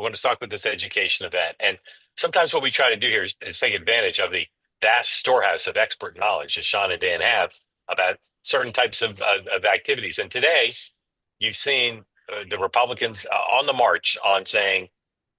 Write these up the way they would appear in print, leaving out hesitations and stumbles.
want to talk about this education event. And sometimes what we try to do here is take advantage of the vast storehouse of expert knowledge that Sean and Dan have about certain types of activities. And today, you've seen the Republicans on the march on saying,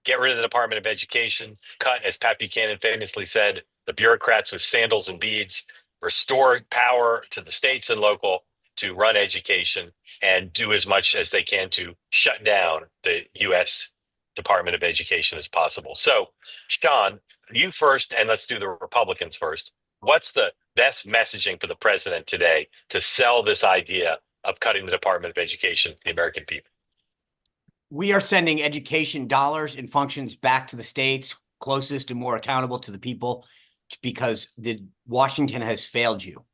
get rid of the Department of Education, cut, as Pat Buchanan famously said, the bureaucrats with sandals and beads, restore power to the states and local to run education, and do as much as they can to shut down the U.S. Department of Education as possible. So, Sean, you first, and let's do the Republicans first. What's the best messaging for the president today to sell this idea of cutting the Department of Education to the American people? We are sending education dollars and functions back to the states, closest and more accountable to the people, because Washington has failed you.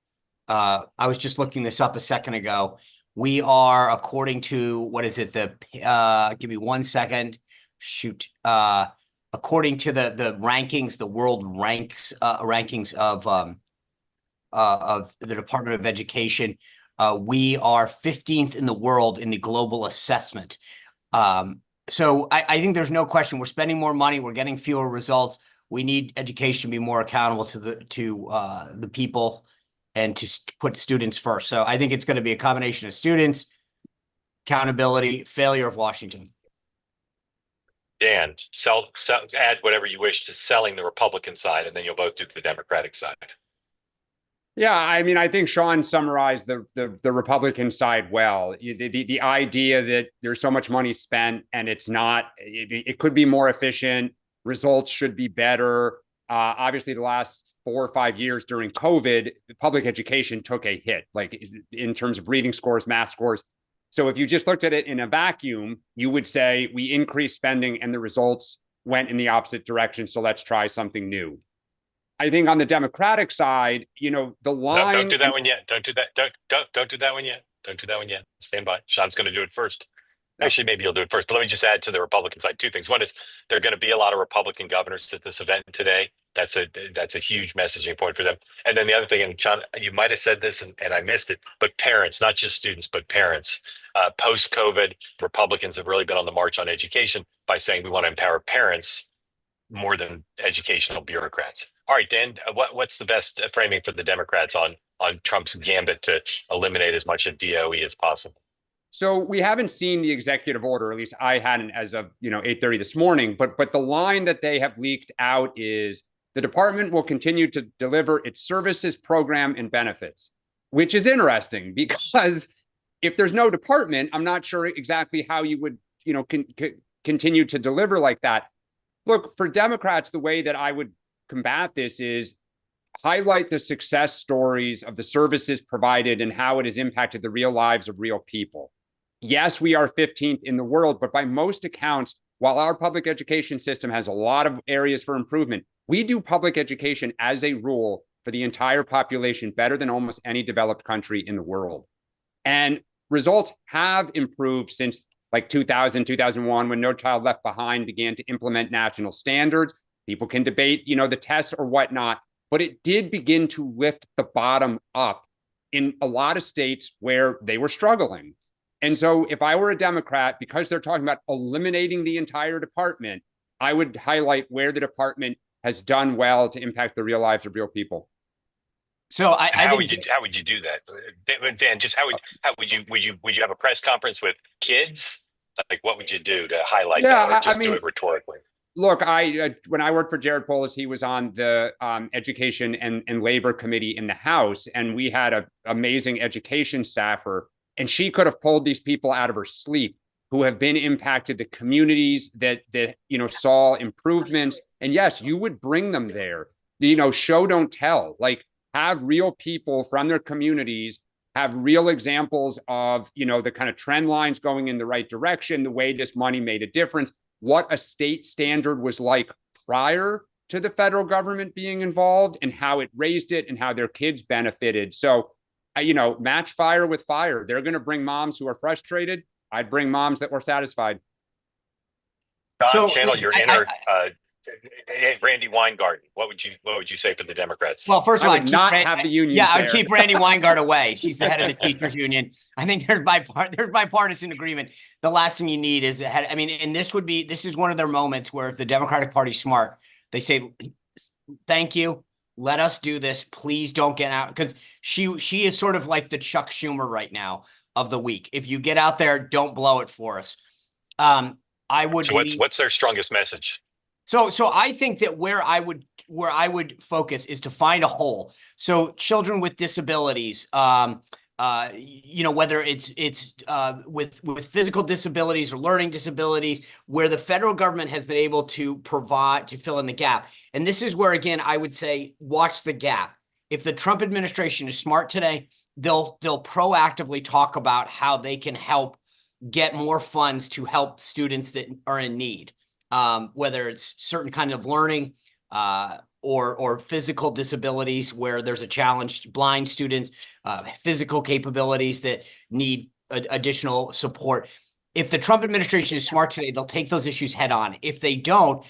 I was just looking this up a second ago. We are, according to, what is it? Give me 1 second. Shoot. According to the rankings, the world rankings of the Department of Education, we are 15th in the world in the global assessment. So I think there's no question we're spending more money. We're getting fewer results. We need education to be more accountable to the people and to put students first. So I think it's going to be a combination of students, accountability, failure of Washington. Dan, add whatever you wish to selling the Republican side, and then you'll both do the Democratic side. Yeah, I mean, I think Sean summarized the Republican side well. The idea that there's so much money spent and it's not, it could be more efficient, results should be better. Obviously, the last 4 or 5 years during COVID, public education took a hit, like in terms of reading scores, math scores. So if you just looked at it in a vacuum, you would say we increased spending and the results went in the opposite direction. So let's try something new. I think on the Democratic side, the line. No, don't do that one yet. Don't do that. Don't do that one yet. Don't do that one yet. Stand by. Sean's going to do it first. Actually, maybe you'll do it first. But let me just add to the Republican side 2 things. One is there are going to be a lot of Republican governors at this event today. That's a huge messaging point for them. And then the other thing, and Sean, you might have said this and I missed it, but parents, not just students, but parents. Post-COVID, Republicans have really been on the march on education by saying we want to empower parents more than educational bureaucrats. All right, Dan, what's the best framing for the Democrats on Trump's gambit to eliminate as much of DOE as possible? So we haven't seen the executive order, at least I hadn't as of 8:30 this morning. But the line that they have leaked out is the department will continue to deliver its services, program, and benefits, which is interesting because if there's no department, I'm not sure exactly how you would continue to deliver like that. Look, for Democrats, the way that I would combat this is highlight the success stories of the services provided and how it has impacted the real lives of real people. Yes, we are 15th in the world, but by most accounts, while our public education system has a lot of areas for improvement, we do public education as a rule for the entire population better than almost any developed country in the world. And results have improved since like 2000, 2001, when No Child Left Behind began to implement national standards. People can debate, the tests or whatnot, but it did begin to lift the bottom up in a lot of states where they were struggling. And so if I were a Democrat, because they're talking about eliminating the entire department, I would highlight where the department has done well to impact the real lives of real people. So how would you do that, Dan? Just how would you have a press conference with kids? Like, what would you do to highlight that, or just do it rhetorically? Look, when I worked for Jared Polis, he was on the Education and Labor Committee in the House, and we had an amazing education staffer, and she could have pulled these people out of her sleep who have been impacted, the communities that saw improvements. And yes, you would bring them there. Show don't tell. Like, have real people from their communities have real examples of the kind of trend lines going in the right direction, the way this money made a difference, what a state standard was like prior to the federal government being involved, and how it raised it and how their kids benefited. So, match fire with fire. They're going to bring moms who are frustrated. I'd bring moms that were satisfied. Don, channel your inner Randy Weingarten. What would you say for the Democrats? Well, first of I all, would not have the unions yeah, I'd there. keep Randy Weingart away. She's the head of the teachers union. I think there's bipartisan agreement. The last thing you need is a head. I mean, and this is one of their moments where if the Democratic Party's smart, they say, thank you. Let us do this. Please don't get out. Because she is sort of like the Chuck Schumer right now of the week. If you get out there, don't blow it for us. I would. So what's their strongest message? So I think that where I would focus is to find a hole. So children with disabilities, whether it's with physical disabilities or learning disabilities, where the federal government has been able to provide to fill in the gap. And this is where, again, I would say, watch the gap. If the Trump administration is smart today, they'll proactively talk about how they can help get more funds to help students that are in need. Whether it's certain kind of learning or physical disabilities where there's a challenge, blind students, physical capabilities that need additional support. If the Trump administration is smart today, they'll take those issues head on. If they don't,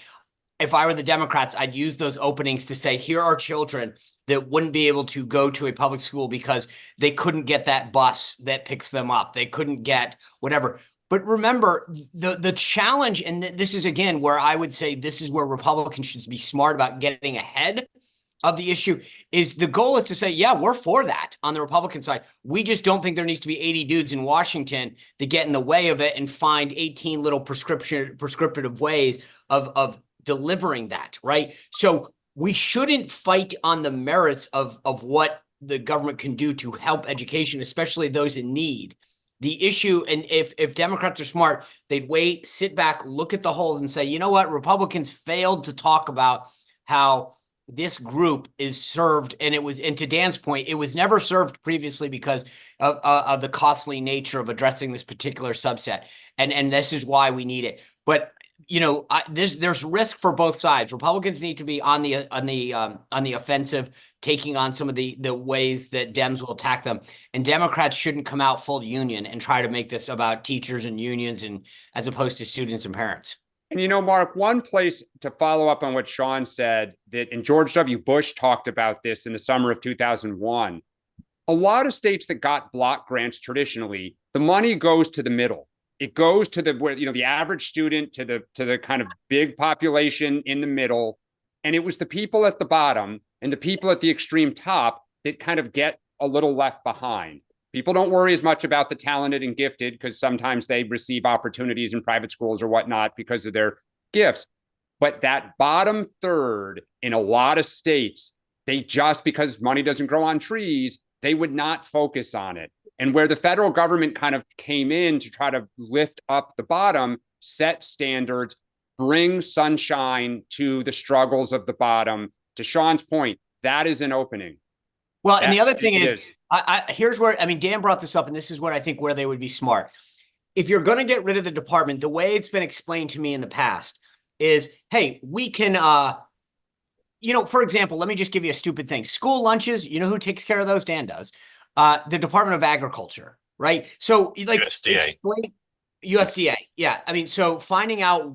if I were the Democrats, I'd use those openings to say, here are children that wouldn't be able to go to a public school because they couldn't get that bus that picks them up. They couldn't get whatever. But remember, the challenge, and this is, again, where I would say this is where Republicans should be smart about getting ahead of the issue, is the goal is to say, yeah, we're for that on the Republican side. We just don't think there needs to be 80 dudes in Washington that get in the way of it and find 18 little prescriptive ways of delivering that, right? So we shouldn't fight on the merits of what the government can do to help education, especially those in need. The issue, and if Democrats are smart, they'd wait, sit back, look at the holes and say, you know what, Republicans failed to talk about how this group is served. And to Dan's point, it was never served previously because of the costly nature of addressing this particular subset. And this is why we need it. But there's risk for both sides. Republicans need to be on the offensive, taking on some of the ways that Dems will attack them, and Democrats shouldn't come out full union and try to make this about teachers and unions and as opposed to students and parents. And Mark, one place to follow up on what Sean said, and George W. Bush talked about this in the summer of 2001. A lot of states that got block grants traditionally, the money goes to the middle. It goes to the average student, to the kind of big population in the middle. And it was the people at the bottom and the people at the extreme top that kind of get a little left behind. People don't worry as much about the talented and gifted because sometimes they receive opportunities in private schools or whatnot because of their gifts. But that bottom third in a lot of states, they just, because money doesn't grow on trees, they would not focus on it. And where the federal government kind of came in to try to lift up the bottom, set standards, bring sunshine to the struggles of the bottom. To Sean's point, that is an opening. Well, and the other thing is, here's where, Dan brought this up, and this is what I think where they would be smart. If you're going to get rid of the department, the way it's been explained to me in the past is, hey, we can, for example, let me just give you a stupid thing. School lunches, you know who takes care of those? Dan does. The Department of Agriculture, right? So like USDA. Yeah. So finding out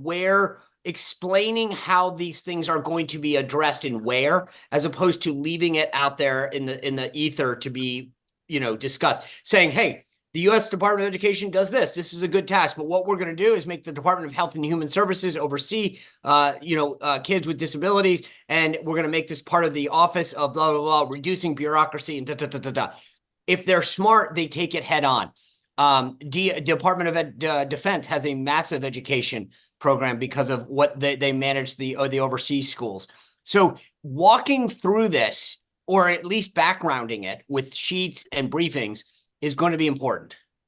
explaining how these things are going to be addressed and where, as opposed to leaving it out there in the ether to be, discussed, saying, hey, the U.S. Department of Education does this. This is a good task. But what we're going to do is make the Department of Health and Human Services oversee, kids with disabilities. And we're going to make this part of the office of blah, blah, blah, reducing bureaucracy and da. If they're smart, they take it head on. Department of Defense has a massive education program because of what they manage the overseas schools. So walking through this, or at least backgrounding it with sheets and briefings, is going to be important.